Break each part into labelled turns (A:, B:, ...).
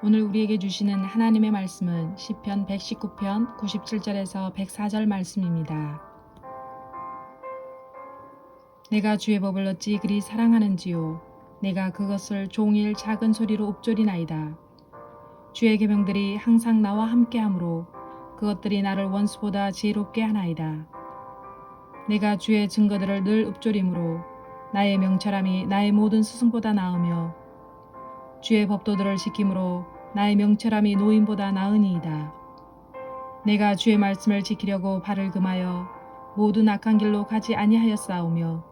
A: 오늘 우리에게 주시는 하나님의 말씀은 시편 119편 97절에서 104절 말씀입니다. 내가 주의 법을 어찌 그리 사랑하는지요. 내가 그것을 종일 작은 소리로 읊조리나이다. 주의 계명들이 항상 나와 함께하므로 그것들이 나를 원수보다 지혜롭게 하나이다. 내가 주의 증거들을 늘 읊조리므로 나의 명철함이 나의 모든 스승보다 나으며 주의 법도들을 지킴으로 나의 명철함이 노인보다 나으니이다. 내가 주의 말씀을 지키려고 발을 금하여 모든 악한 길로 가지 아니하였사오며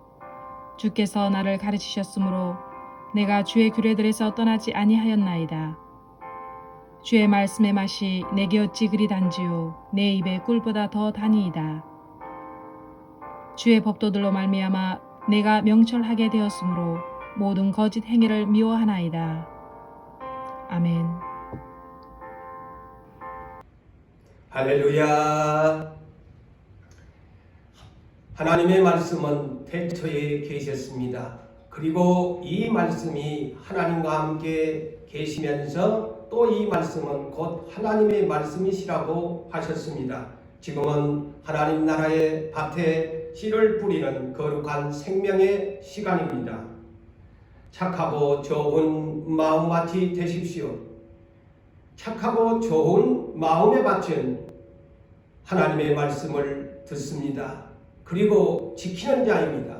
A: 주께서 나를 가르치셨으므로 내가 주의 규례들에서 떠나지 아니하였나이다. 주의 말씀의 맛이 내게 어찌 그리 단지요 내 입에 꿀보다 더 다니이다. 주의 법도들로 말미암아 내가 명철하게 되었으므로 모든 거짓 행위를 미워하나이다. 아멘.
B: 할렐루야. 하나님의 말씀은 태초에 계셨습니다. 그리고 이 말씀이 하나님과 함께 계시면서 또 이 말씀은 곧 하나님의 말씀이시라고 하셨습니다. 지금은 하나님 나라의 밭에 씨를 뿌리는 거룩한 생명의 시간입니다. 착하고 좋은 마음밭이 되십시오. 착하고 좋은 마음에 바친 하나님의 말씀을 듣습니다. 그리고 지키는 자입니다.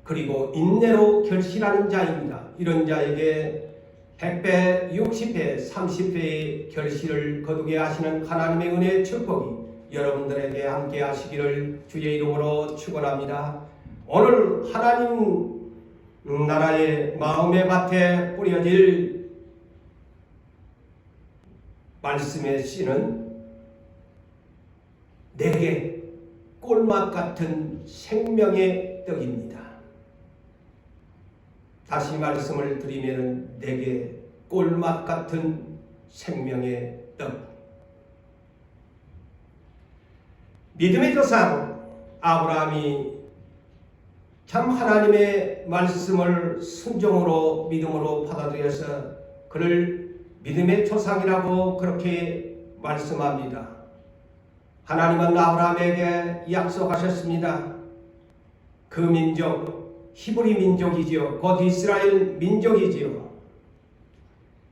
B: 그리고 인내로 결실하는 자입니다. 이런 자에게 100배, 60배, 30배의 결실을 거두게 하시는 하나님의 은혜의 축복이 여러분들에게 함께 하시기를 주의 이름으로 축원합니다. 오늘 하나님 나라의 마음의 밭에 뿌려질 말씀의 씨는 내게 꿀맛 같은 생명의 떡입니다. 다시 말씀을 드리면 내게 꿀맛 같은 생명의 떡. 믿음의 조상 아브라함이 참 하나님의 말씀을 순종으로 믿음으로 받아들여서 그를 믿음의 조상이라고 그렇게 말씀합니다. 하나님은 아브라함에게 약속하셨습니다. 그 민족 히브리 민족이지요. 곧 이스라엘 민족이지요.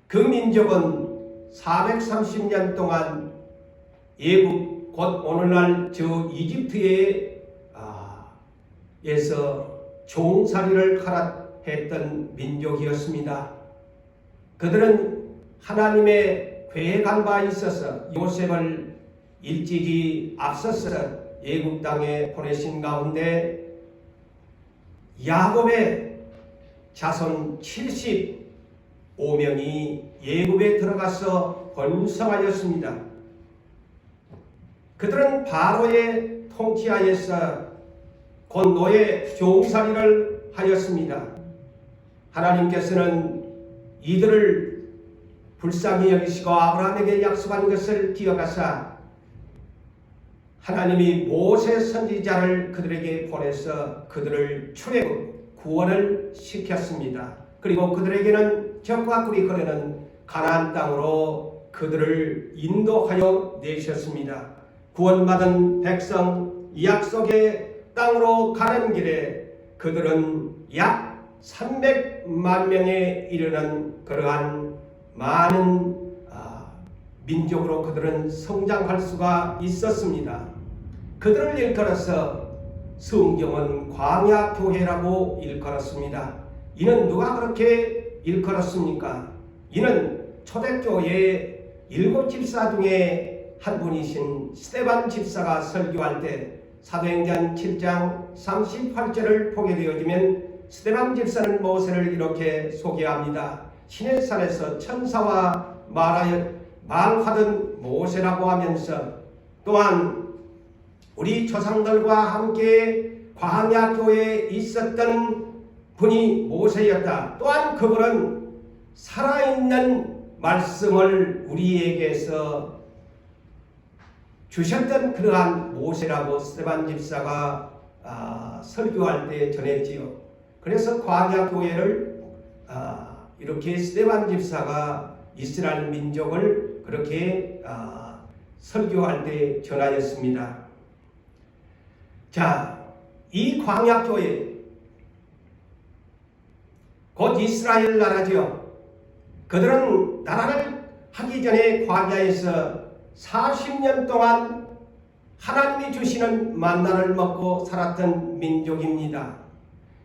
B: 그 민족은 430년 동안 예국 곧 오늘날 저 이집트에서 종살이를 했던 민족이었습니다. 그들은 하나님의 계획한 바 있어서 요셉을 일찍이 앞서서 예국 땅에 보내신 가운데 야곱의 자손 75명이 예굽에 들어가서 번성하였습니다. 그들은 바로의 통치하에서 곧 노예 종살이를 하였습니다. 하나님께서는 이들을 불쌍히 여기시고 아브라함에게 약속한 것을 기억하사 하나님이 모세 선지자를 그들에게 보내서 그들을 출애굽 구원을 시켰습니다. 그리고 그들에게는 젖과 꿀이 흐르는 가나안 땅으로 그들을 인도하여 내셨습니다. 구원받은 백성 약속의 땅으로 가는 길에 그들은 약 300만 명에 이르는 그러한 많은 민족으로 그들은 성장할 수가 있었습니다. 그들을 일컬어서 성경은 광야교회라고 일컬었습니다. 이는 누가 그렇게 일컬었습니까? 이는 초대교회의 7 집사 중에 한 분이신 스데반 집사가 설교할 때 사도행전 7장 38절을 보게 되어지면 스데반 집사는 모세를 이렇게 소개합니다. 시내산에서 천사와 말하던 모세라고 하면서 또한 우리 조상들과 함께 광야교회에 있었던 분이 모세였다. 또한 그분은 살아있는 말씀을 우리에게서 주셨던 그러한 모세라고 스데반 집사가 설교할 때 전했지요. 그래서 광야교회를 이렇게 스데반 집사가 이스라엘 민족을 그렇게 설교할 때 전하였습니다. 자, 이 광야교회 곧 이스라엘 나라죠. 그들은 나라를 하기 전에 광야에서 40년 동안 하나님이 주시는 만나를 먹고 살았던 민족입니다.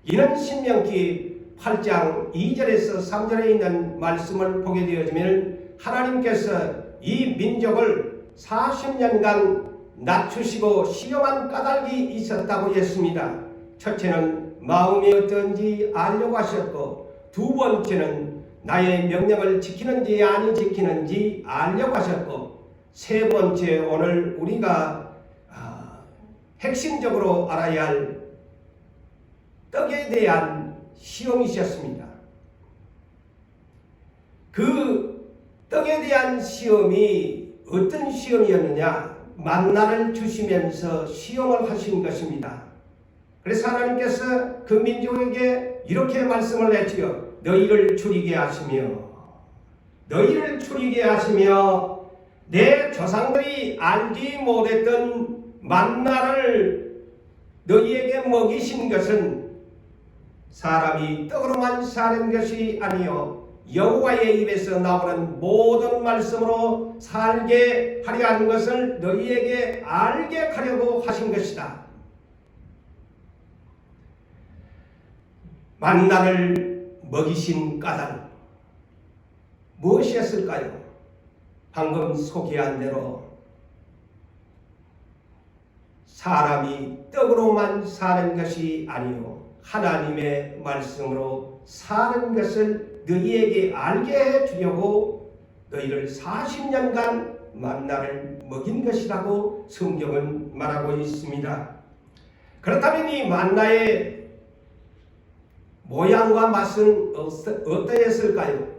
B: 이는 신명기 8장 2절에서 3절에 있는 말씀을 보게 되어지면 하나님께서 이 민족을 40년간 낮추시고 시험한 까닭이 있었다고 했습니다. 첫째는 마음이 어떤지 알려고 하셨고, 두 번째는 나의 명령을 지키는지 아니 지키는지 알려고 하셨고, 세 번째 오늘 우리가 핵심적으로 알아야 할 떡에 대한 시험이셨습니다. 그 떡에 대한 시험이 어떤 시험이었느냐? 만나를 주시면서 시험을 하신 것입니다. 그래서 하나님께서 그 민족에게 이렇게 말씀을 했지요. 너희를 줄이게 하시며 내 조상들이 알지 못했던 만나를 너희에게 먹이신 것은 사람이 떡으로만 사는 것이 아니요 여호와의 입에서 나오는 모든 말씀으로 살게 하려 하는 것을 너희에게 알게 하려고 하신 것이다. 만나를 먹이신 까닭 무엇이었을까요? 방금 소개한 대로 사람이 떡으로만 사는 것이 아니요 하나님의 말씀으로 사는 것을 너희에게 알게 해주려고 너희를 40년간 만나를 먹인 것이라고 성경은 말하고 있습니다. 그렇다면 이 만나의 모양과 맛은 어떠했을까요?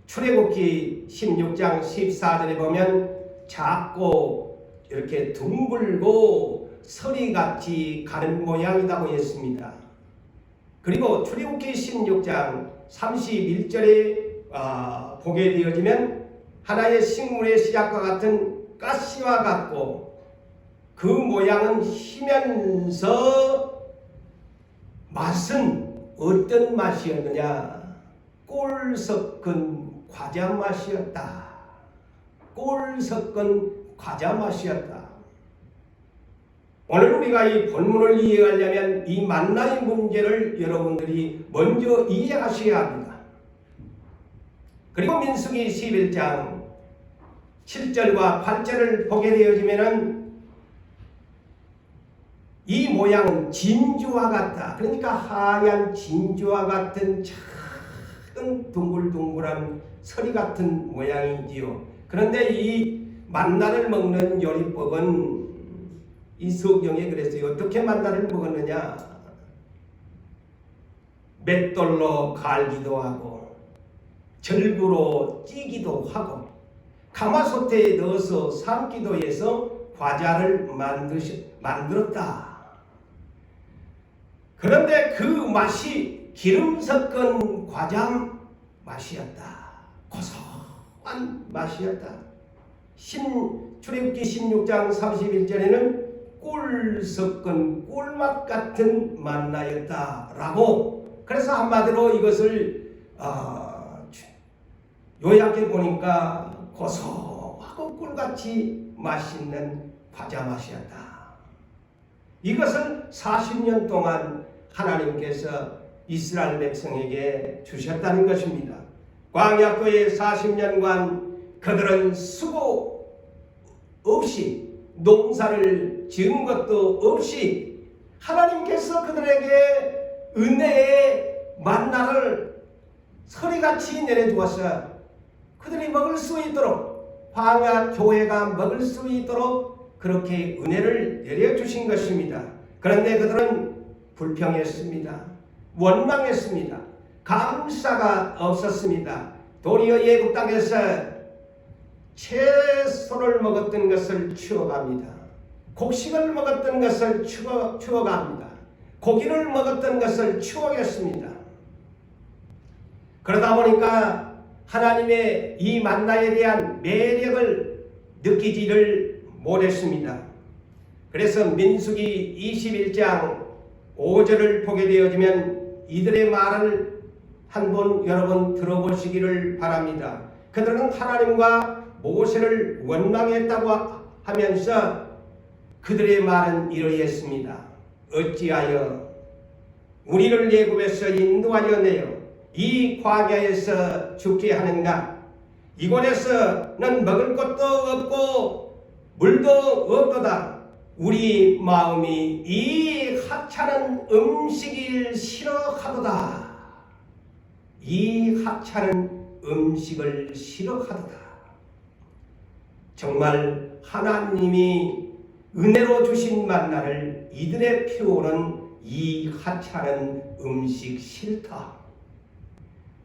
B: 출애굽기 16장 14절에 보면 작고 이렇게 둥글고 서리같이 가는 모양이라고 했습니다. 그리고 출애굽기 16장 31절에 보게 되어지면 하나의 식물의 씨앗과 같은 가시와 같고 그 모양은 희면서 맛은 어떤 맛이었느냐? 꿀 섞은 과자 맛이었다. 꿀 섞은 과자 맛이었다. 오늘 우리가 이 본문을 이해하려면 이 만나의 문제를 여러분들이 먼저 이해하셔야 합니다. 그리고 민수기 11장 7절과 8절을 보게 되어지면은 이 모양은 진주와 같다. 그러니까 하얀 진주와 같은 작은 둥글둥글한 서리 같은 모양이지요. 그런데 이 만나를 먹는 요리법은 이 성경에 그랬어요. 어떻게 만나를 먹었느냐? 맷돌로 갈기도 하고 절구로 찌기도 하고 가마솥에 넣어서 삶기도 해서 과자를 만들었다. 그런데 그 맛이 기름 섞은 과자 맛이었다. 고소한 맛이었다. 출애굽기 16장 31절에는 꿀 섞은 꿀맛 같은 만나였다라고. 그래서 한마디로 이것을 요약해 보니까 고소하고 꿀같이 맛있는 과자 맛이었다. 이것을 40년 동안 하나님께서 이스라엘 백성에게 주셨다는 것입니다. 광야교의 40년간 그들은 수고 없이 농사를 지은 것도 없이 하나님께서 그들에게 은혜의 만나를 서리같이 내려주어서 그들이 먹을 수 있도록 광야교회가 먹을 수 있도록 그렇게 은혜를 내려주신 것입니다. 그런데 그들은 불평했습니다. 원망했습니다. 감사가 없었습니다. 도리어 애굽 땅에서 채소를 먹었던 것을 추억합니다. 곡식을 먹었던 것을 추억합니다. 고기를 먹었던 것을 추억했습니다. 그러다 보니까 하나님의 이 만나에 대한 매력을 느끼지를 못했습니다. 그래서 민수기 21장 5절을 보게 되어지면 이들의 말을 한번 여러분 들어보시기를 바랍니다. 그들은 하나님과 모세를 원망했다고 하면서 그들의 말은 이러했습니다. 어찌하여 우리를 애굽에서 인도하여 내어 이 광야에서 죽게 하는가? 이곳에서는 먹을 것도 없고 물도 없도다. 우리 마음이 이 하찮은 음식을 싫어하도다. 이 하찮은 음식을 싫어하도다. 정말 하나님이 은혜로 주신 만나를 이들의 표현은 이 하찮은 음식 싫다.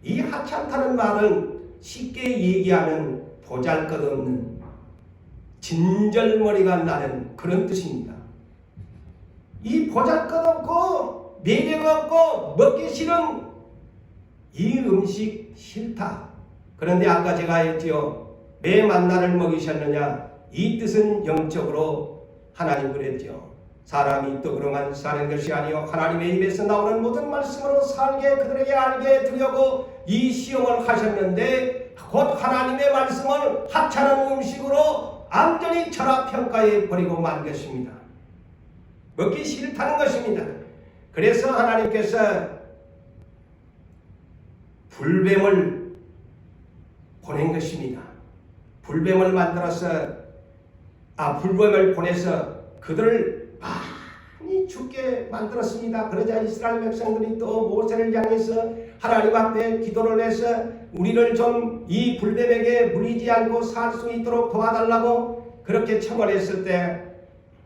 B: 이 하찮다는 말은 쉽게 얘기하면 보잘것없는 진절머리가 나는 그런 뜻입니다. 이 보잘것없고 매력없고 먹기 싫은 이 음식 싫다. 그런데 아까 제가 했지요. 매 만나를 먹이셨느냐? 이 뜻은 영적으로 하나님 그랬죠. 사람이 떡으로만 사는 것이 아니요 하나님의 입에서 나오는 모든 말씀으로 살게 그들에게 알게 드려고 이 시험을 하셨는데 곧 하나님의 말씀을 하찮은 음식으로 완전히 철학평가해 버리고 만 것입니다. 먹기 싫다는 것입니다. 그래서 하나님께서 불뱀을 보낸 것입니다. 불뱀을 보내서 그들을 많이 죽게 만들었습니다. 그러자 이스라엘 백성들이 또 모세를 향해서 하나님 앞에 기도를 해서 우리를 좀 이 불뱀에게 물리지 않고 살 수 있도록 도와달라고 그렇게 청원했을 때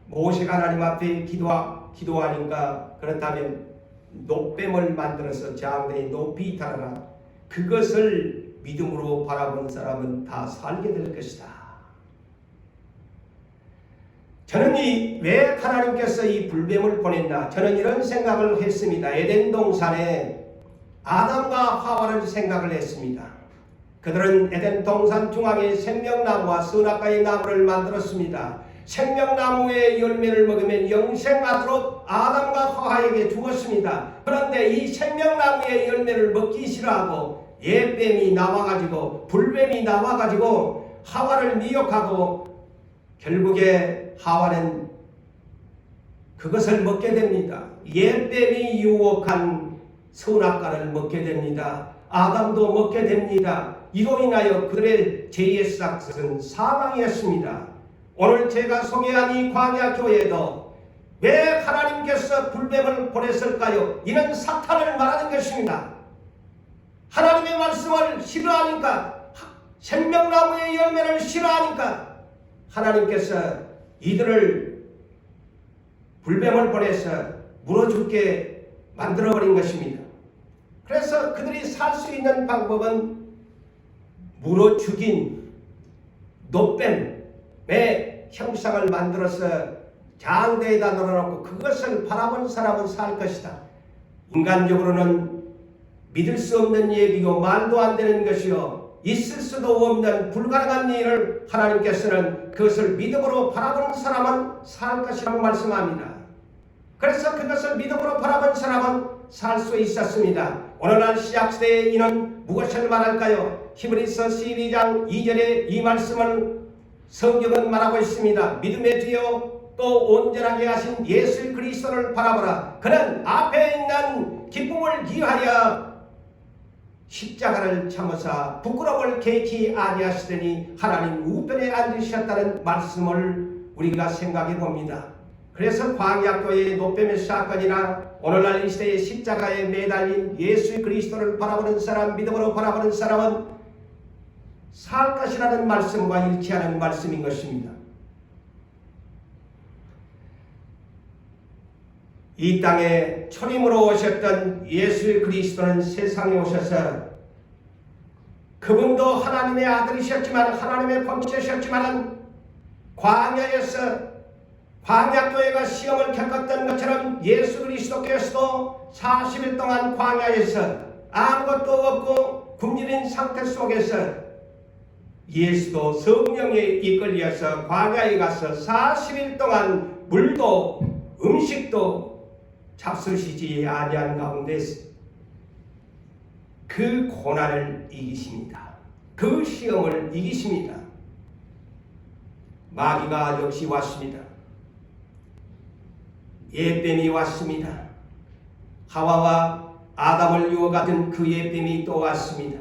B: 모세가 하나님 앞에 기도하니까 그렇다면 노뱀을 만들어서 장대에 높이 달아라. 그것을 믿음으로 바라본 사람은 다 살게 될 것이다. 저는 왜 하나님께서 이 불뱀을 보냈나? 저는 이런 생각을 했습니다. 에덴 동산에 아담과 하와를 생각을 했습니다. 그들은 에덴 동산 중앙에 생명나무와 선악과의 나무를 만들었습니다. 생명나무의 열매를 먹으면 영생하도록 아담과 하와에게 주었습니다. 그런데 이 생명나무의 열매를 먹기 싫어하고 예뱀이 나와가지고 불뱀이 나와가지고 하와를 미혹하고 결국에 하와는 그것을 먹게 됩니다. 예뱀이 유혹한 선악과를 먹게 됩니다. 아담도 먹게 됩니다. 이로 인하여 그들의 죄의 싹은 사망이었습니다. 오늘 제가 소개한 이 광야 교회도 왜 하나님께서 불뱀을 보냈을까요? 이는 사탄을 말하는 것입니다. 하나님의 말씀을 싫어하니까, 생명나무의 열매를 싫어하니까 하나님께서 이들을 불뱀을 보내서 물어 죽게 만들어버린 것입니다. 그래서 그들이 살 수 있는 방법은 물어 죽인 노뱀의 형상을 만들어서 장대에다 넣어놓고 그것을 바라본 사람은 살 것이다. 인간적으로는 믿을 수 없는 얘기고 말도 안 되는 것이요 있을 수도 없는 불가능한 일을 하나님께서는 그것을 믿음으로 바라보는 사람은 살 것이라고 말씀합니다. 그래서 그것을 믿음으로 바라본 사람은 살 수 있었습니다. 오늘날 시작시대에 이는 무엇을 말할까요? 히브리서 12장 2절에 이 말씀을 성경은 말하고 있습니다. 믿음의 뒤요 또 온전하게 하신 예수 그리스도를 바라보라. 그는 앞에 있는 기쁨을 위하여 십자가를 참으사 부끄러움을 개치 아니하시더니 하나님 우편에 앉으셨다는 말씀을 우리가 생각해 봅니다. 그래서 광야교회의 노뱀의 사건이나 오늘날 이 시대의 십자가에 매달린 예수 그리스도를 바라보는 사람, 믿음으로 바라보는 사람은 살 것이라는 말씀과 일치하는 말씀인 것입니다. 이 땅에 초림으로 오셨던 예수 그리스도는 세상에 오셔서 그분도 하나님의 아들이셨지만 하나님의 범죄셨지만 광야에서 광야교회가 시험을 겪었던 것처럼 예수 그리스도께서도 40일 동안 광야에서 아무것도 없고 굶주린 상태 속에서 예수도 성령에 이끌려서 광야에 가서 40일 동안 물도 음식도 잡수시지 아니한 가운데서 그 고난을 이기십니다. 그 시험을 이기십니다. 마귀가 역시 왔습니다. 예뱀이 왔습니다. 하와와 아담을 유혹하던 그 예뱀이 또 왔습니다.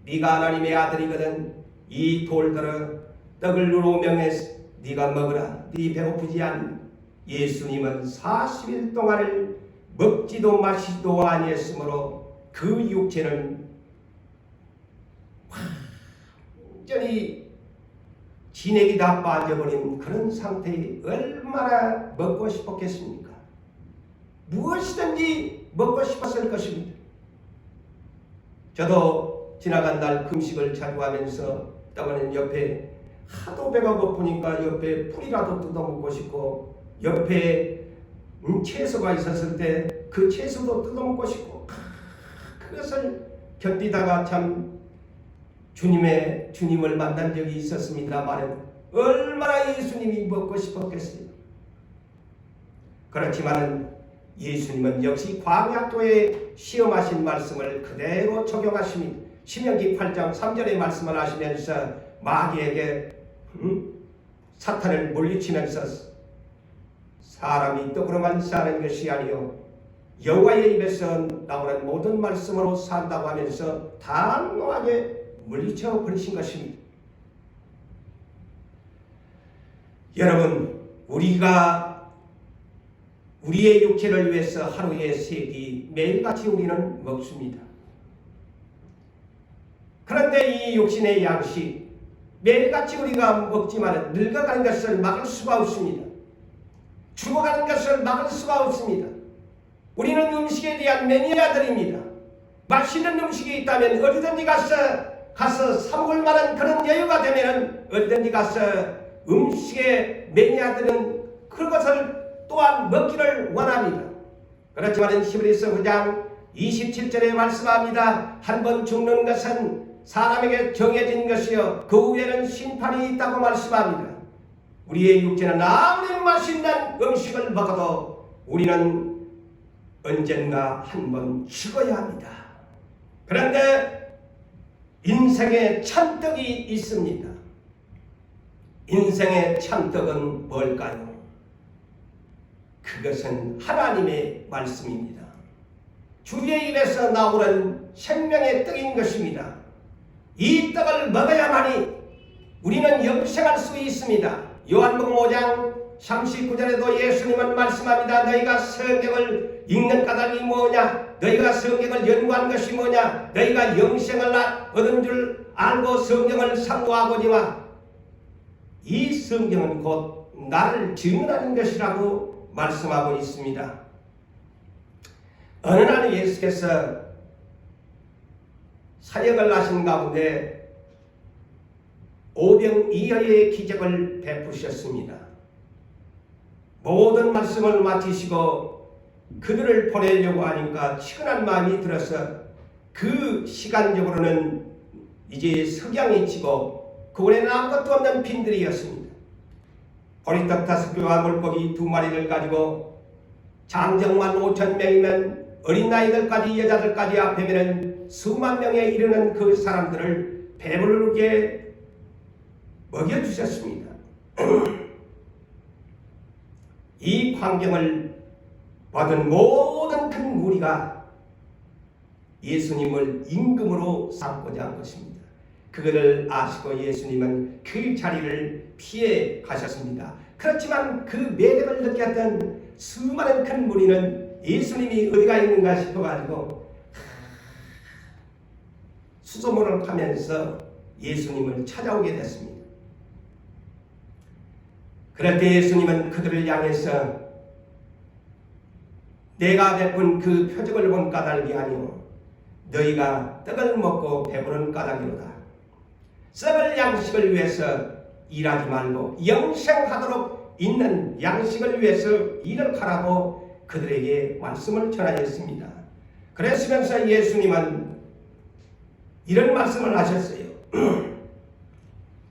B: 네가 하나님의 아들이거든 이 돌들을 떡을 누로 명해서 네가 먹으라. 네 배고프지 않니? 예수님은 40일 동안을 먹지도 마시지도 아니했으므로 그 육체는 완전히 진액이 다 빠져버린 그런 상태에 얼마나 먹고 싶었겠습니까? 무엇이든지 먹고 싶었을 것입니다. 저도 지나간 날 금식을 자주 하면서 떠가는 옆에 하도 배가 고프니까 옆에 풀이라도 뜯어먹고 싶고 옆에 채소가 있었을 때 그 채소도 뜯어먹고 싶고 그것을 견디다가 참 주님을 만난 적이 있었습니다만 얼마나 예수님이 먹고 싶었겠어요. 그렇지만 예수님은 역시 광야도에 시험하신 말씀을 그대로 적용하십니다. 신명기 8장 3절의 말씀을 하시면서 마귀에게 사탄을 물리치면서 사람이 떡으로만 사는 것이 아니요 여호와의 입에서 나오는 모든 말씀으로 산다고 하면서 단호하게 물리쳐 버리신 것입니다. 여러분, 우리가 우리의 육체를 위해서 하루에 3끼 매일같이 우리는 먹습니다. 그런데 이 육신의 양식 매일같이 우리가 먹지만 늙어가는 것을 막을 수가 없습니다. 죽어가는 것을 막을 수가 없습니다. 우리는 음식에 대한 매니아들입니다. 맛있는 음식이 있다면 어디든지 가서 사 먹을 만한 그런 여유가 되면 어디든지 가서 음식의 매니아들은 그것을 또한 먹기를 원합니다. 그렇지만 히브리서 9장 27절에 말씀합니다. 한 번 죽는 것은 사람에게 정해진 것이요 그 후에는 심판이 있다고 말씀합니다. 우리의 육체는 아무리 맛있는 음식을 먹어도 우리는 언젠가 한 번 죽어야 합니다. 그런데 인생의 참떡이 있습니다. 인생의 참떡은 뭘까요? 그것은 하나님의 말씀입니다. 주의 입에서 나오는 생명의 떡인 것입니다. 이 떡을 먹어야만이 우리는 영생할 수 있습니다. 요한복음 5장 39절에도 예수님은 말씀합니다. 너희가 성경을 읽는 까닭이 뭐냐? 너희가 성경을 연구한 것이 뭐냐? 너희가 영생을 얻은 줄 알고 성경을 상고하거니와 이 성경은 곧 나를 증언하는 것이라고 말씀하고 있습니다. 어느 날 예수께서 사역을 하신 가운데 오병이어의 기적을 베푸셨습니다. 모든 말씀을 마치시고 그들을 보내려고 하니까 치근한 마음이 들어서 그 시간적으로는 이제 석양이 지고 그원에는 아무것도 없는 빈들이었습니다. 보리떡 5개와 물고기 2마리를 가지고 장정만 5,000명이면 어린 나이들까지 여자들까지 합하면 수만 명에 이르는 그 사람들을 배부르게 먹여주셨습니다. 이 광경을 받은 모든 큰 무리가 예수님을 임금으로 삼고자 한 것입니다. 그것을 아시고 예수님은 그 자리를 피해 가셨습니다. 그렇지만 그 매력을 느꼈던 수많은 큰 무리는 예수님이 어디가 있는가 싶어가지고 수소문을 하면서 예수님을 찾아오게 됐습니다. 그럴 때 예수님은 그들을 향해서 내가 베푼 그 표적을 본 까닭이 아니오 너희가 떡을 먹고 배부른 까닭이로다. 썩을 양식을 위해서 일하지 말고 영생하도록 있는 양식을 위해서 일을 하라고 그들에게 말씀을 전하였습니다. 그랬으면서 예수님은 이런 말씀을 하셨어요.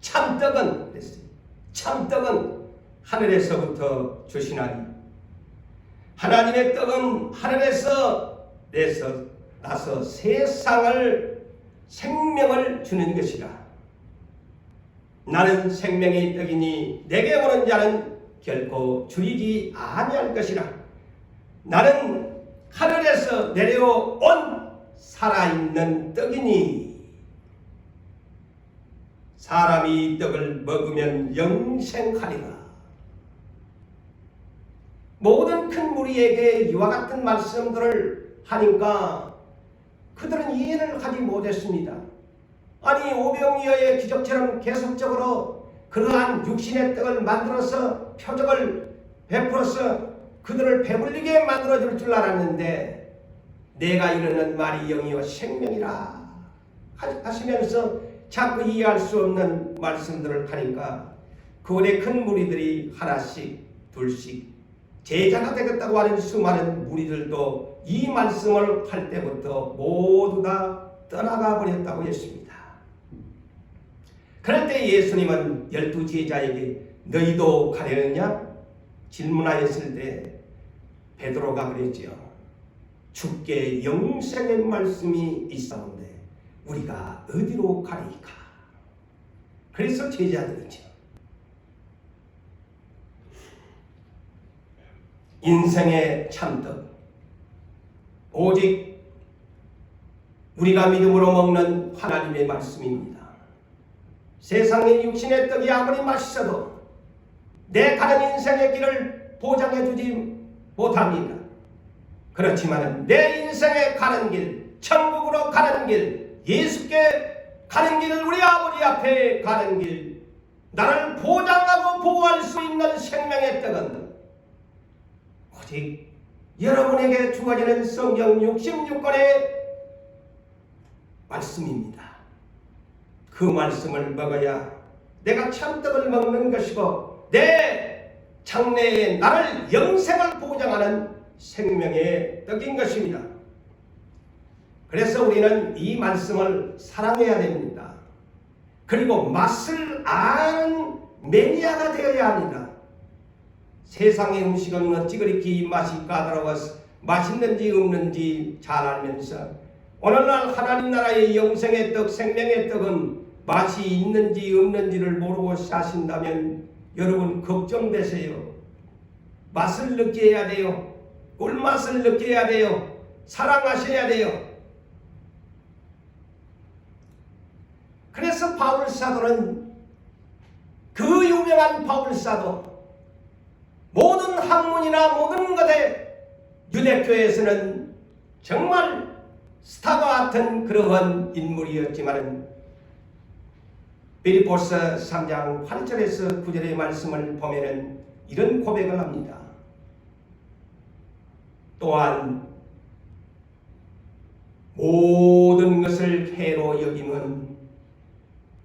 B: 참떡은 그랬어요. 참떡은 하늘에서부터 주시나니 하나님의 떡은 하늘에서 나서 세상을 생명을 주는 것이라. 나는 생명의 떡이니 내게 오는 자는 결코 줄이지 아니할 것이라. 나는 하늘에서 내려온 살아있는 떡이니 사람이 이 떡을 먹으면 영생하리라. 모든 큰 무리에게 이와 같은 말씀들을 하니까 그들은 이해를 하지 못했습니다. 아니 오병이어의 기적처럼 계속적으로 그러한 육신의 떡을 만들어서 표적을 베풀어서 그들을 배불리게 만들어줄 줄 알았는데 내가 이르는 말이 영이요 생명이라 하시면서 자꾸 이해할 수 없는 말씀들을 하니까 그들의 큰 무리들이 하나씩 둘씩 제자가 되겠다고 하는 수많은 무리들도 이 말씀을 할 때부터 모두 다 떠나가 버렸다고 했습니다. 그럴 때 예수님은 12 제자에게 너희도 가려느냐? 질문하였을 때 베드로가 그랬지요. 주께 영생의 말씀이 있사온데 우리가 어디로 가리이까? 그래서 제자들이죠. 인생의 참떡 오직 우리가 믿음으로 먹는 하나님의 말씀입니다. 세상의 육신의 떡이 아무리 맛있어도 내 가는 인생의 길을 보장해주지 못합니다. 그렇지만 내 인생에 가는 길, 천국으로 가는 길, 예수께 가는 길, 우리 아버지 앞에 가는 길, 나를 보장하고 보호할 수 있는 생명의 떡은 오직 여러분에게 주어지는 성경 66권의 말씀입니다. 그 말씀을 먹어야 내가 참떡을 먹는 것이고 내 장래에 나를 영생을 보장하는 생명의 떡인 것입니다. 그래서 우리는 이 말씀을 사랑해야 됩니다. 그리고 맛을 아는 매니아가 되어야 합니다. 세상의 음식은 어찌 그렇게 맛이 까다로워서 맛있는지 없는지 잘 알면서 오늘날 하나님 나라의 영생의 떡, 생명의 떡은 맛이 있는지 없는지를 모르고 사신다면 여러분 걱정되세요. 맛을 느껴야 돼요. 꿀맛을 느껴야 돼요. 사랑하셔야 돼요. 그래서 바울 사도는 그 유명한 바울 사도 모든 학문이나 모든 것에 유대교에서는 정말 스타와 같은 그러한 인물이었지만 빌립보서 3장 8절에서 9절의 말씀을 보면 이런 고백을 합니다. 또한 모든 것을 해로 여김은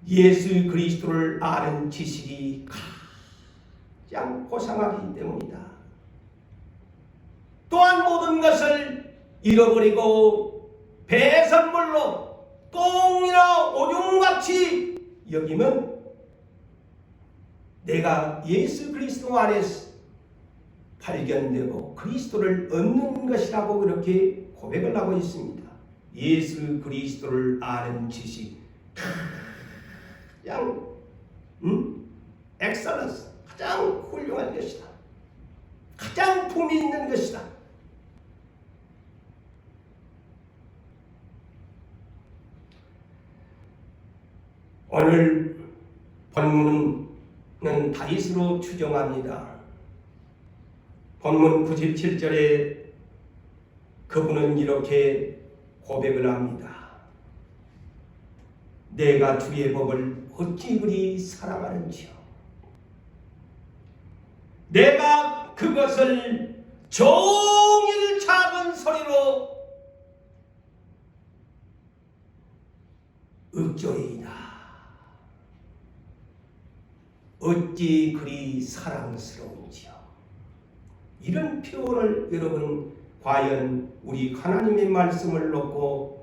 B: 예수 그리스도를 아는 지식이 가장 고상하기 때문이다. 또한 모든 것을 잃어버리고 배설물로 똥이나 오줌같이 여기면 내가 예수 그리스도 안에서 발견되고 그리스도를 얻는 것이라고 그렇게 고백을 하고 있습니다. 예수 그리스도를 아는 지식 가장 엑셀런스, 가장 훌륭한 것이다. 가장 품이 있는 것이다. 오늘 본문은 다윗으로 추정합니다. 본문 97절에 그분은 이렇게 고백을 합니다. 내가 주의 법을 어찌 그리 사랑하는지요. 내가 그것을 종일 작은 소리로 읊조리이다. 어찌 그리 사랑스러운지요. 이런 표현을 여러분 과연 우리 하나님의 말씀을 놓고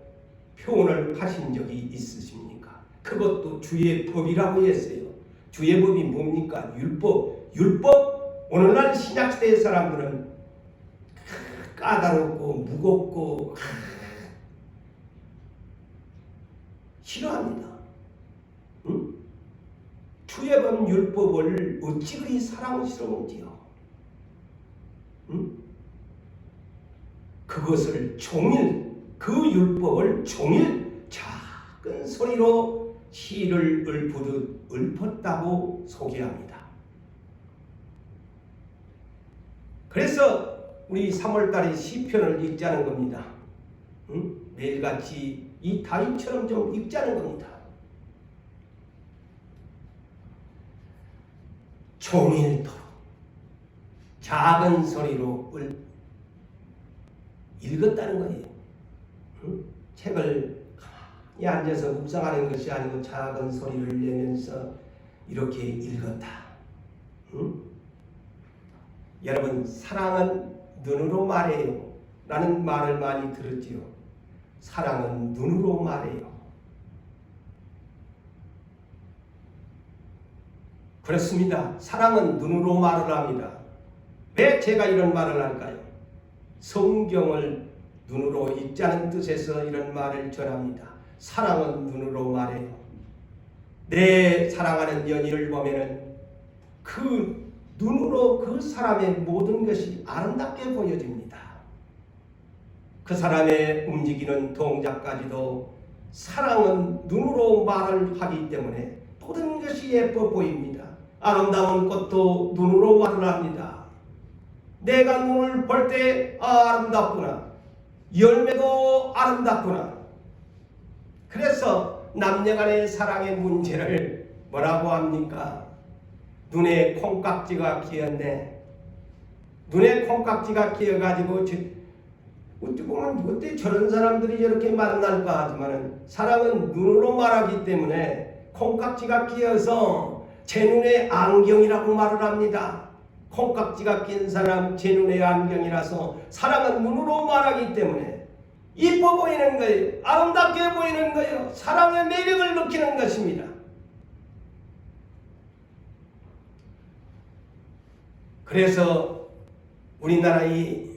B: 표현을 하신 적이 있으십니까? 그것도 주의 법이라고 했어요. 주의 법이 뭡니까? 율법. 오늘날 신약시대의 사람들은 까다롭고 무겁고 싫어합니다. 응? 주의 법 율법을 어찌 그리 사랑스러운지요. 응? 그것을 종일, 그 율법을 종일 작은 소리로 시를 읊듯 읊었다고 소개합니다. 그래서 우리 3월달에 시편을 읽자는 겁니다. 응? 매일같이 이 다윗처럼 좀 읽자는 겁니다. 종일토록 작은 소리로 읽었다는 거예요. 응? 책을 가만히 앉아서 묵상하는 것이 아니고 작은 소리를 내면서 이렇게 읽었다. 응? 여러분, 사랑은 눈으로 말해요 라는 말을 많이 들었지요. 사랑은 눈으로 말해요. 그렇습니다. 사랑은 눈으로 말을 합니다. 왜 제가 이런 말을 할까요? 성경을 눈으로 읽자는 뜻에서 이런 말을 전합니다. 사랑은 눈으로 말해요. 내 사랑하는 연인을 보면은 그 눈으로 그 사람의 모든 것이 아름답게 보여집니다. 그 사람의 움직이는 동작까지도 사랑은 눈으로 말을 하기 때문에 모든 것이 예뻐 보입니다. 아름다운 꽃도 눈으로 말을 합니다. 내가 눈을 볼 때 아름답구나. 열매도 아름답구나. 그래서 남녀간의 사랑의 문제를 뭐라고 합니까? 눈에 콩깍지가 끼었네. 눈에 콩깍지가 끼어가지고 어떻게 보면 어때 저런 사람들이 저렇게 만날까 하지만은 사랑은 눈으로 말하기 때문에 콩깍지가 끼어서 제 눈에 안경이라고 말을 합니다. 콩깍지가 낀 사람 제 눈에 안경이라서 사랑은 눈으로 말하기 때문에 이뻐 보이는 거예요. 아름답게 보이는 거예요. 사랑의 매력을 느끼는 것입니다. 그래서 우리나라 이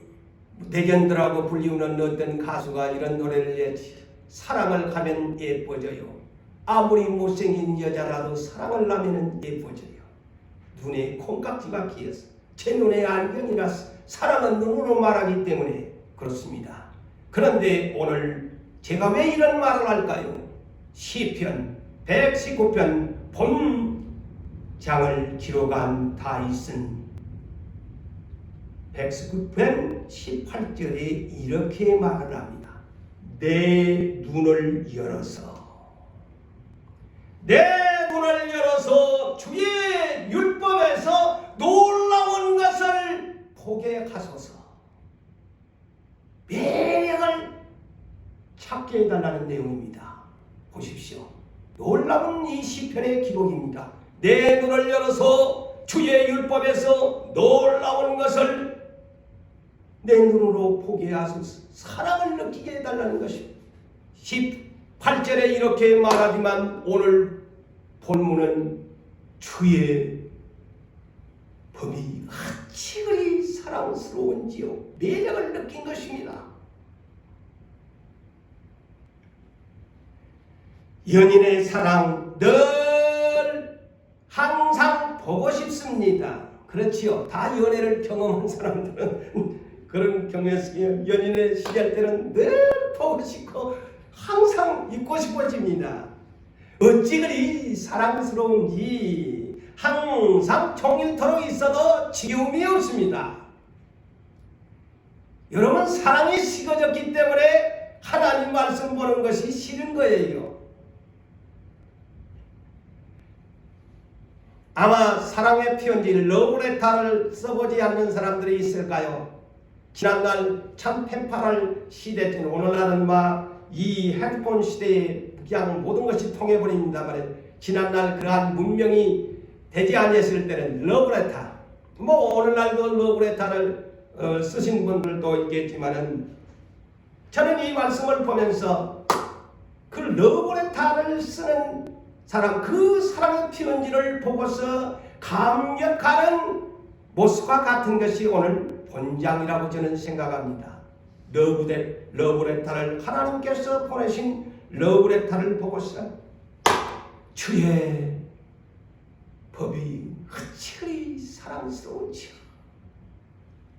B: 대견들하고 불리우는 어떤 가수가 이런 노래를 내지. 사랑을 하면 예뻐져요. 아무리 못생긴 여자라도 사랑을 하면 예뻐져요. 눈에 콩깍지가 끼어서 제 눈에 안경이라서 사랑은 눈으로 말하기 때문에 그렇습니다. 그런데 오늘 제가 왜 이런 말을 할까요? 시편 119편 본장을 기록한 다윗은 119편 18절에 이렇게 말을 합니다. 내 눈을 열어서 주의 율법에서 놀라운 것을 보게 하소서. 매력을 찾게 해달라는 내용입니다. 보십시오. 놀라운 이 시편의 기록입니다. 내 눈을 열어서 주의 율법에서 놀라운 것을 내 눈으로 보게 하소서. 사랑을 느끼게 해달라는 것입니다. 18절에 이렇게 말하지만 오늘 본문은 주의 법이 어찌 그리 사랑스러운지요. 매력을 느낀 것입니다. 연인의 사랑 늘 항상 보고 싶습니다. 그렇지요. 다 연애를 경험한 사람들은 그런 경우였어요. 연인의 시절 때는 늘 보고 싶고 항상 있고 싶어집니다. 어찌 그리 사랑스러운지 항상 종일토록 있어도 지움이 없습니다. 여러분, 사랑이 식어졌기 때문에 하나님 말씀 보는 것이 싫은 거예요. 아마 사랑의 편지를 러브레터를 써보지 않는 사람들이 있을까요? 지난날 참 펜팔할 시대인 오늘날은 이 핸드폰 시대에 그냥 모든 것이 통해버립니다. 말이에요. 지난날 그러한 문명이 되지 아니했을 때는 러브레터, 오늘날도 러브레터를 쓰신 분들도 있겠지만은 저는 이 말씀을 보면서 러브레터를 쓰는 사람, 그 사랑의 편지를 보고서 감격하는 모습과 같은 것이 오늘 본장이라고 저는 생각합니다. 러브레터를 하나님께서 보내신 러브레터를 보고서 주의 법이 어찌 그리 사랑스러운지요.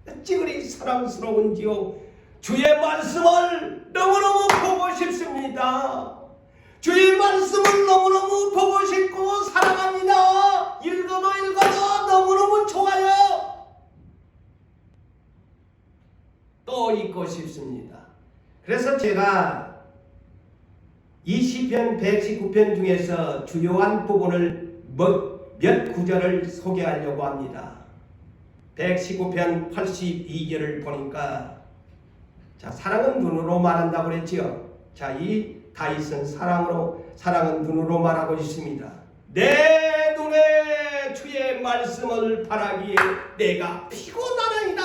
B: 어찌 그리 사랑스러운지요. 주의 말씀을 너무너무 보고 싶습니다. 주의 말씀을 너무너무 보고 싶고 사랑합니다. 읽어도 너무너무 좋아요. 또 읽고 싶습니다. 그래서 제가 이 시편 119편 중에서 주요한 부분을 몇 구절을 소개하려고 합니다. 119편 82절을 보니까 자, 사랑은 눈으로 말한다고 그랬지요. 자, 이 다윗은 사랑은 눈으로 말하고 있습니다. 내 눈에 주의 말씀을 바라기에 내가 피곤하나이다.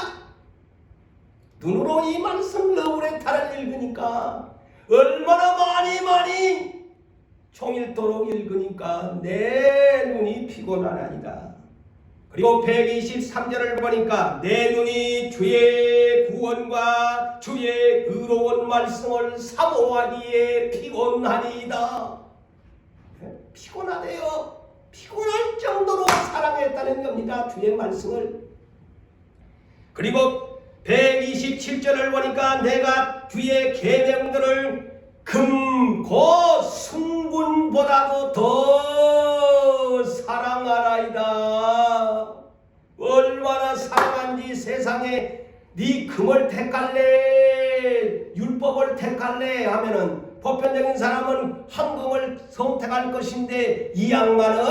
B: 눈으로 이 말씀 러브레터를 읽으니까 얼마나 많이 종일토록 읽으니까 내 눈이 피곤하나이다. 그리고 123절을 보니까 내 눈이 주의 구원과 주의 의로운 말씀을 사모하기에 피곤하니이다. 피곤하대요. 피곤할 정도로 사랑했다는 겁니다. 주의 말씀을. 그리고 127절을 보니까 내가 주의 계명들을 금고 순금보다도 더 사랑하나이다. 얼마나 사랑한지 세상에 네 금을 택할래 율법을 택할래 하면은 보편적인 사람은 황금을 선택할 것인데 이 양반은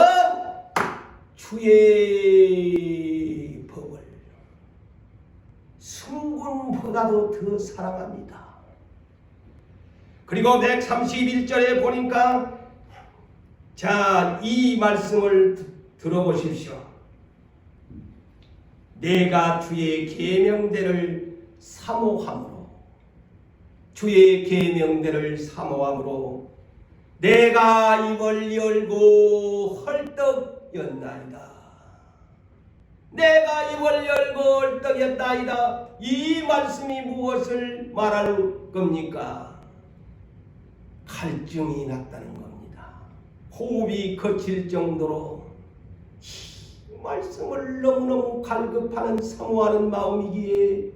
B: 주의 법을 순금보다도 더 사랑합니다. 그리고 131절에 보니까 자, 이 말씀을 들어보십시오. 내가 주의 계명대를 사모함으로 내가 입을 열고 헐떡였나이다. 내가 입을 열고 헐떡였나이다. 이 말씀이 무엇을 말하는 겁니까? 갈증이 났다는 겁니다. 호흡이 거칠 정도로 이 말씀을 너무너무 갈급하는 사모하는 마음이기에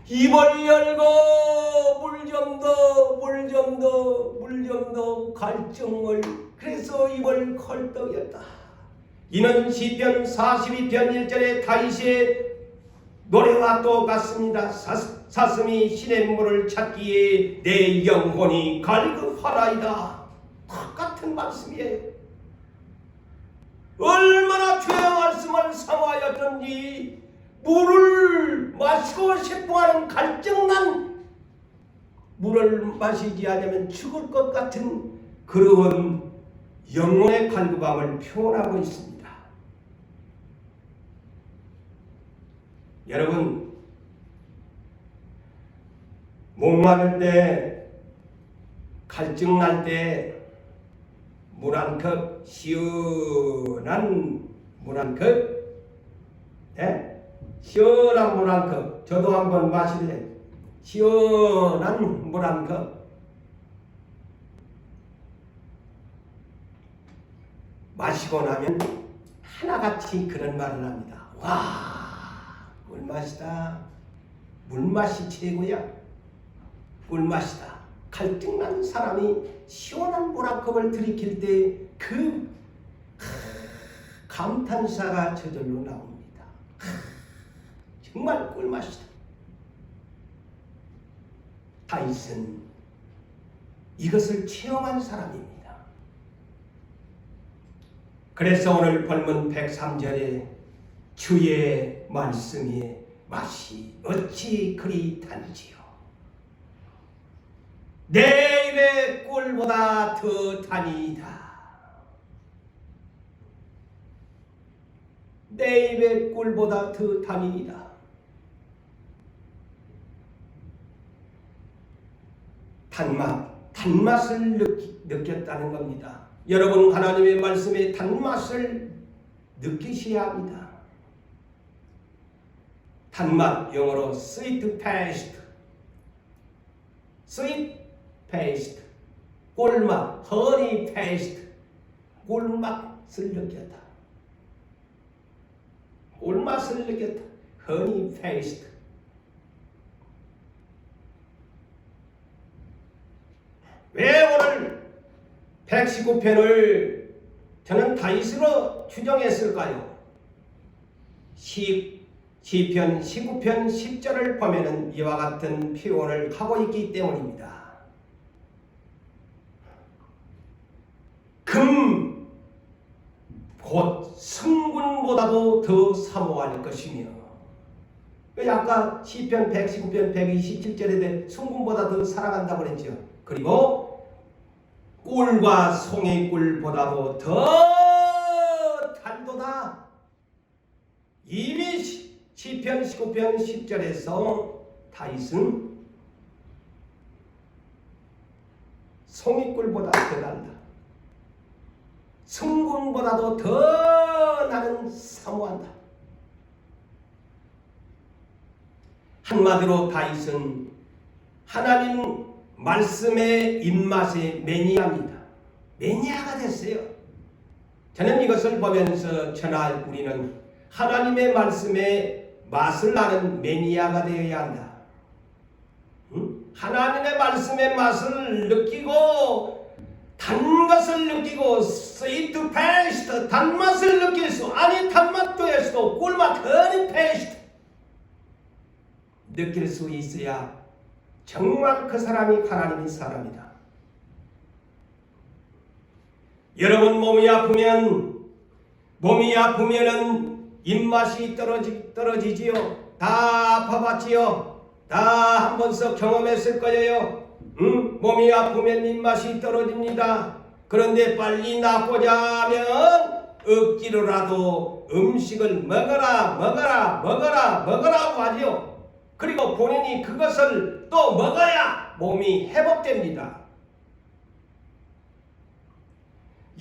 B: 입을 열고 물 좀 더 갈증을 그래서 입을 헐떡였다. 이는 시편 42편 1절에 다윗의 노래와 똑같습니다. 사슴이 시냇물을 찾기에 내 영혼이 갈급하나이다. 똑같은 말씀이에요. 얼마나 주의 말씀을 사모하였던지 물을 마시고 싶어하는 갈증난 물을 마시지 않으면 죽을 것 같은 그런 영혼의 갈급함을 표현하고 있습니다. 여러분, 목마를 때, 갈증 날 때 물 한 컵, 시원한 물 한 컵, 시원한 물 한 컵, 저도 한번 마실래? 시원한 물 한 컵. 마시고 나면 하나같이 그런 말을 합니다. 와, 물맛이다. 물맛이 최고야. 물맛이다. 갈증난 사람이 시원한 물 한 컵을 들이킬 때 그 감탄사가 저절로 나옵니다. 정말 꿀맛이다. 다윗은 이것을 체험한 사람입니다. 그래서 오늘 본문 103절에 주의 말씀의 맛이 어찌 그리 단지요. 내 입의 꿀보다 더 다니이다. 내 입의 꿀보다 더 다니이다. 단맛을 느꼈다는 겁니다. 여러분, 하나님의 말씀의 단맛을 느끼셔야 합니다. 단맛, 영어로 sweet taste, sweet taste, 꿀맛, honey taste, 꿀맛을 느꼈다. 꿀맛을 느꼈다. honey taste. 왜 오늘 119편을 저는 다윗으로 추정했을까요? 시편 19편 10절을 보면은 이와 같은 표현을 하고 있기 때문입니다. 금, 곧 성군보다도 더 사모할 것이며, 아까 시편 119편 127절에 대해 성군보다 더 사랑한다고 그랬죠. 그리고 꿀과 송이꿀보다도 더 달도다. 이미 시편 19편 10절에서 다윗은 송이꿀보다 더 달다. 성군보다도 더 나는 사모한다. 한마디로 다윗은 하나님 말씀의 입맛의 매니아입니다. 매니아가 됐어요. 저는 이것을 보면서 저나 우리는 하나님의 말씀의 맛을 아는 매니아가 되어야 한다. 하나님의 말씀의 맛을 느끼고 단 것을 느끼고 sweet taste, 단맛을 느낄 수, 아니 단맛도 할 수도 꿀맛 honey taste 느낄 수 있어야 정말 그 사람이 하나님의 사람이다. 여러분, 몸이 아프면은 입맛이 떨어지지요. 다 아파봤지요. 다 한 번씩 경험했을 거예요. 몸이 아프면 입맛이 떨어집니다. 그런데 빨리 낫고자 하면 억지로라도 음식을 먹으라고 하지요. 그리고 본인이 그것을 또 먹어야 몸이 회복됩니다.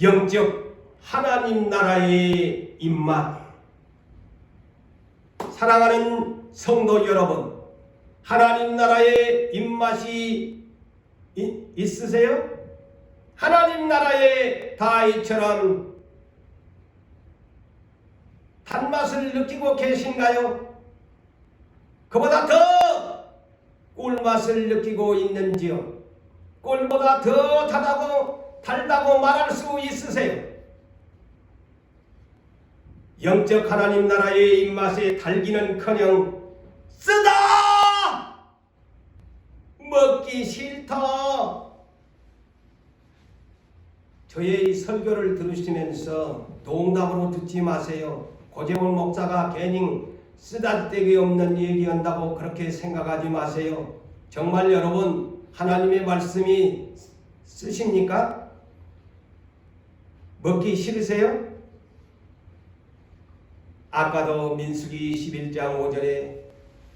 B: 영적 하나님 나라의 입맛. 사랑하는 성도 여러분, 하나님 나라의 입맛이 있으세요? 하나님 나라의 다윗처럼 단맛을 느끼고 계신가요? 그보다 더 꿀맛을 느끼고 있는지요? 꿀보다 더 달다고 말할 수 있으세요? 영적 하나님 나라의 입맛에 달기는커녕 쓰다! 먹기 싫다! 저의 이 설교를 들으시면서 농담으로 듣지 마세요. 고재원 목사가 괜히 쓰다데기 없는 얘기한다고 그렇게 생각하지 마세요. 정말 여러분, 하나님의 말씀이 쓰십니까? 먹기 싫으세요? 아까도 민수기 21장 5절에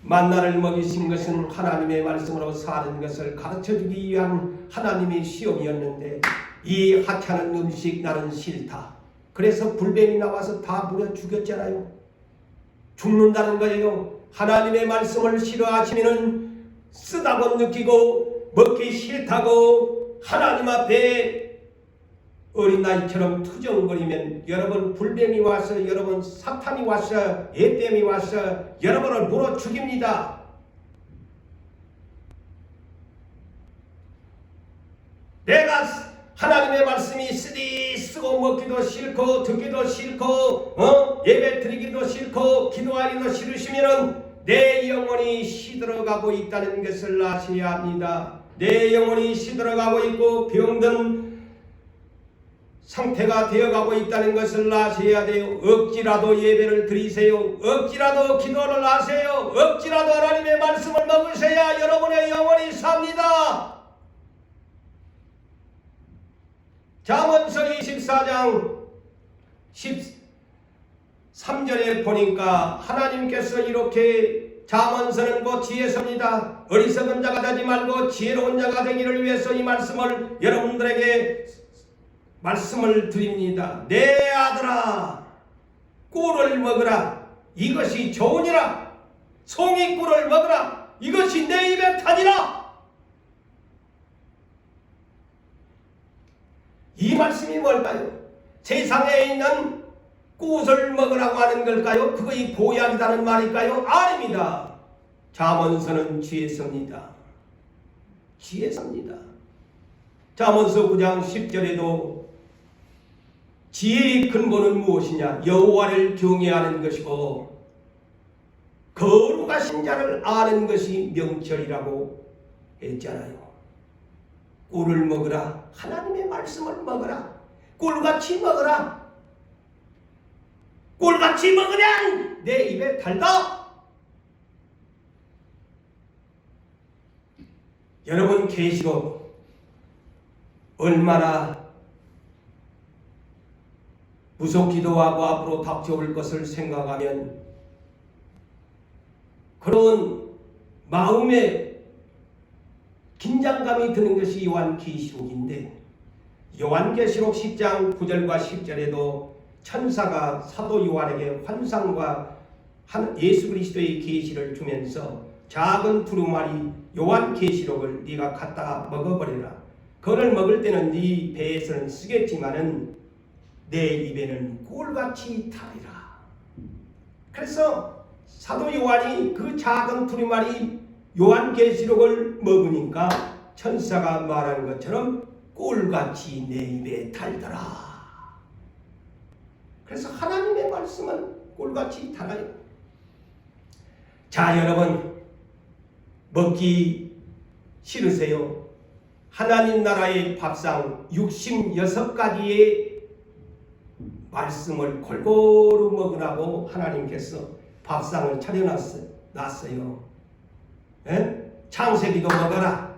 B: 만나를 먹이신 것은 하나님의 말씀으로 사는 것을 가르쳐주기 위한 하나님의 시험이었는데 이 하찮은 음식 나는 싫다. 그래서 불뱀이 나와서 다 물어 죽였잖아요. 죽는다는 거예요. 하나님의 말씀을 싫어하시면은 쓰다고 느끼고 먹기 싫다고 하나님 앞에 어린아이처럼 투정거리면 여러분 불뱀이 와서, 여러분 사탄이 와서, 애뱀이 와서 여러분을 물어 죽입니다. 내가 하나님의 말씀이 쓰고 먹기도 싫고 듣기도 싫고 예배 드리기도 싫고 기도하기도 싫으시면은 내 영혼이 시들어가고 있다는 것을 아셔야 합니다. 내 영혼이 시들어가고 있고 병든 상태가 되어가고 있다는 것을 아셔야 돼요. 억지라도 예배를 드리세요. 억지라도 기도를 하세요. 억지라도 하나님의 말씀을 먹으셔야 여러분의 영혼이 삽니다. 잠언서 24장 13절에 보니까 하나님께서 이렇게 잠언서는 곧 지혜서입니다. 어리석은 자가 되지 말고 지혜로운 자가 되기를 위해서 이 말씀을 여러분들에게 말씀을 드립니다. 내 아들아, 꿀을 먹으라. 이것이 좋으니라. 송이 꿀을 먹으라. 이것이 내 입에 타니라. 이 말씀이 뭘까요? 세상에 있는 꿀을 먹으라고 하는 걸까요? 그것이 보약이라는 말일까요? 아닙니다. 잠언서는 지혜서입니다. 지혜서입니다. 잠언서 9장 10절에도 지혜의 근본은 무엇이냐? 여호와를 경외하는 것이고 거룩하신 자를 아는 것이 명철이라고 했잖아요. 꿀을 먹으라. 하나님의 말씀을 먹으라. 꿀같이 먹으라. 꿀같이 먹으면 내 입에 달다. 여러분 계시록 얼마나 무섭기도 하고 앞으로 닥쳐올 것을 생각하면 그런 마음에 긴장감이 드는 것이 요한계시록인데, 요한계시록 10장 9절과 10절에도 천사가 사도 요한에게 환상과 예수 그리스도의 계시를 주면서 작은 두루마리 요한계시록을 네가 갖다 먹어버려라. 그걸 먹을 때는 네 배에서는 쓰겠지만은 내 입에는 꿀같이 타리라. 그래서 사도 요한이 그 작은 두루마리 요한계시록을 먹으니까 천사가 말한 것처럼 꿀같이 내 입에 달더라. 그래서 하나님의 말씀은 꿀같이 달아요. 자, 여러분 먹기 싫으세요? 하나님 나라의 밥상 66가지의 말씀을 골고루 먹으라고 하나님께서 밥상을 차려놨어요. 창세기도 먹어라.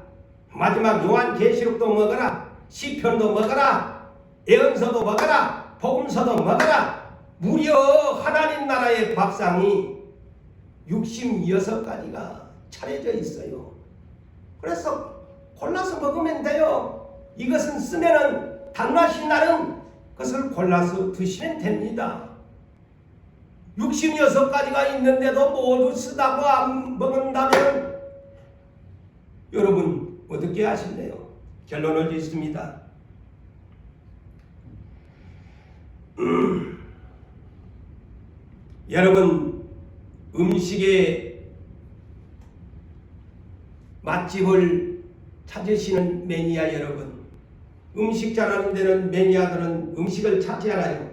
B: 마지막 요한계시록도 먹어라. 시편도 먹어라. 예언서도 먹어라. 복음서도 먹어라. 무려 하나님 나라의 밥상이 66가지가 차려져 있어요. 그래서 골라서 먹으면 돼요. 이것은 쓰면은 단맛이 나는 것을 골라서 드시면 됩니다. 66가지가 있는데도 모두 쓰다고 안 먹는다면 여러분 어떻게 하실래요? 결론을 짓습니다. 여러분 음식의 맛집을 찾으시는 매니아 여러분, 음식 잘하는 데는 매니아들은 음식을 찾잖아요.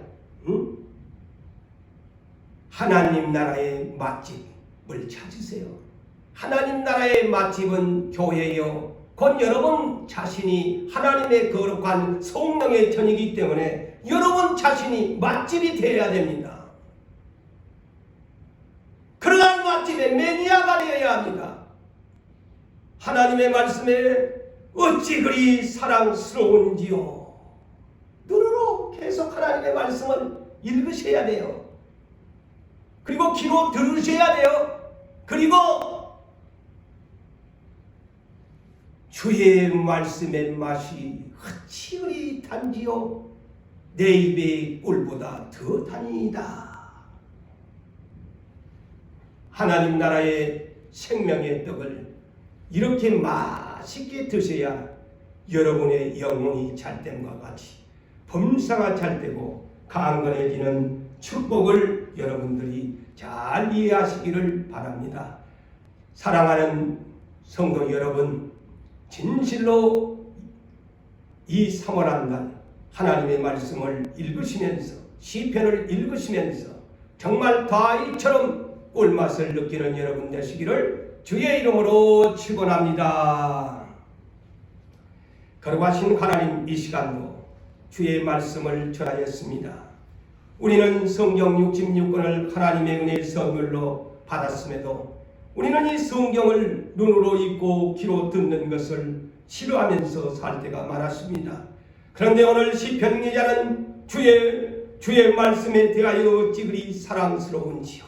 B: 하나님 나라의 맛집을 찾으세요. 하나님 나라의 맛집은 교회요. 곧 여러분 자신이 하나님의 거룩한 성령의 전이기 때문에 여러분 자신이 맛집이 되어야 됩니다. 그러한 맛집의 매니아가 되어야 합니다. 하나님의 말씀에 어찌 그리 사랑스러운지요. 눈으로 계속 하나님의 말씀을 읽으셔야 돼요. 그리고 귀로 들으셔야 돼요. 그리고 주의 말씀의 맛이 어찌 그리 단지요. 내 입의 꿀보다 더 다니이다. 하나님 나라의 생명의 떡을 이렇게 맛있게 드셔야 여러분의 영혼이 잘됨과 같이 범사가 잘되고 강건해지는 축복을 여러분들이 잘 이해하시기를 바랍니다. 사랑하는 성도 여러분, 진실로 이 3월 한 달 하나님의 말씀을 읽으시면서 시편을 읽으시면서 정말 다윗처럼 꿀맛을 느끼는 여러분 되시기를 주의 이름으로 축원합니다. 거룩하신 하나님, 이 시간도 주의 말씀을 전하였습니다. 우리는 성경 66권을 하나님의 은혜의 선물로 받았음에도 우리는 이 성경을 눈으로 읽고 귀로 듣는 것을 싫어하면서 살 때가 많았습니다. 그런데 오늘 시편 기자는 주의 말씀에 대하여 어찌 그리 사랑스러운지요.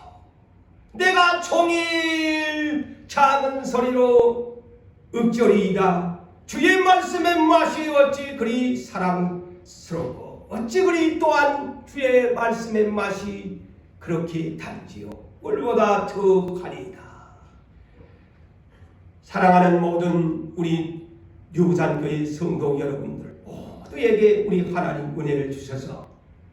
B: 내가 종일 작은 소리로 읊조리이다. 주의 말씀의 맛이 어찌 그리 사랑스럽고 어찌 그리 또한 주의 말씀의 맛이 그렇게 달지요. 꿀보다 더하니이다. 사랑하는 모든 우리 유부산교회 성도 여러분들 모두에게 우리 하나님 은혜를 주셔서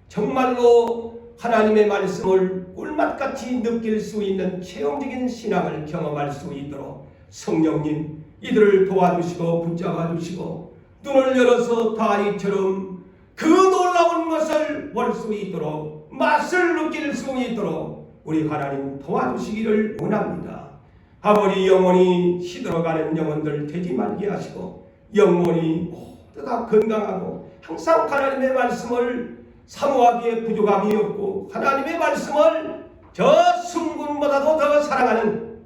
B: 정말로 하나님의 말씀을 꿀맛같이 느낄 수 있는 체험적인 신앙을 경험할 수 있도록 성령님 이들을 도와주시고 붙잡아 주시고 눈을 열어서 다리처럼 그 놀라운 것을 볼 수 있도록 맛을 느낄 수 있도록 우리 하나님 도와주시기를 원합니다. 아버지 영혼이 시들어가는 영혼들 되지 말게 하시고 영혼이 모두 다 건강하고 항상 하나님의 말씀을 사모하기에 부족함이 없고 하나님의 말씀을 저 순금보다도 더 사랑하는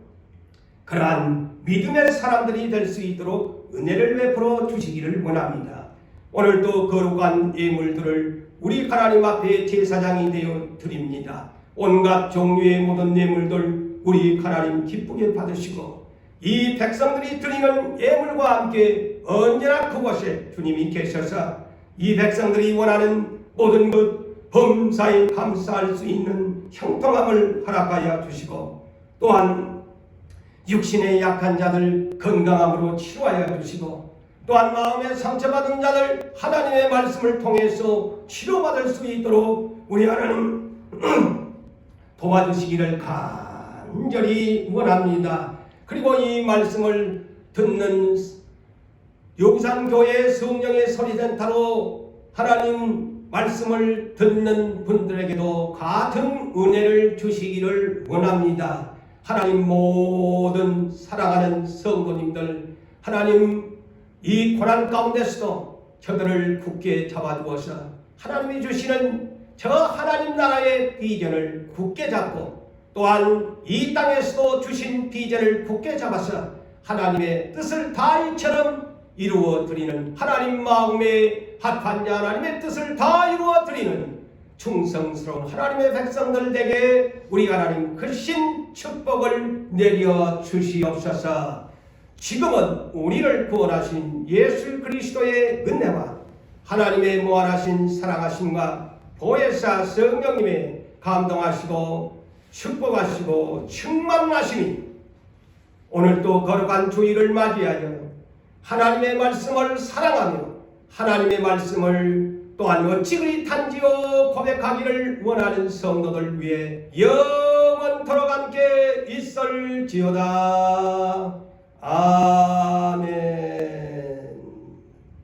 B: 그러한 믿음의 사람들이 될 수 있도록 은혜를 베풀어 주시기를 원합니다. 오늘도 거룩한 예물들을 우리 하나님 앞에 제사장이 되어 드립니다. 온갖 종류의 모든 예물들 우리 하나님 기쁘게 받으시고 이 백성들이 드리는 예물과 함께 언제나 그곳에 주님이 계셔서 이 백성들이 원하는 모든 것 범사에 감사할 수 있는 형통함을 허락하여 주시고 또한 육신의 약한 자들 건강함으로 치료하여 주시고 또한 마음에 상처받은 자들 하나님의 말씀을 통해서 치료받을 수 있도록 우리 하나님 도와주시기를 간절히 원합니다. 그리고 이 말씀을 듣는 용산교회 성령의 소리센터로 하나님 말씀을 듣는 분들에게도 같은 은혜를 주시기를 원합니다. 하나님 모든 사랑하는 성도님들 하나님 이 고난 가운데서도 저들을 굳게 잡아주어서 하나님이 주시는 저 하나님 나라의 비전을 굳게 잡고 또한 이 땅에서도 주신 비전을 굳게 잡아서 하나님의 뜻을 다 이처럼 이루어 드리는 하나님 마음에 합한 자 하나님의 뜻을 다 이루어 드리는 충성스러운 하나님의 백성들에게 우리 하나님 크신 축복을 내려 주시옵소서. 지금은 우리를 구원하신 예수 그리스도의 은혜와 하나님의 무한하신 사랑하심과 보혜사 성령님의 감동하시고 축복하시고 충만하심이 오늘도 거룩한 주일을 맞이하여 하나님의 말씀을 사랑하며 하나님의 말씀을 또한 어찌 그리 단지어 고백하기를 원하는 성도들 위해 영원토록 함께 있을지어다. 아멘.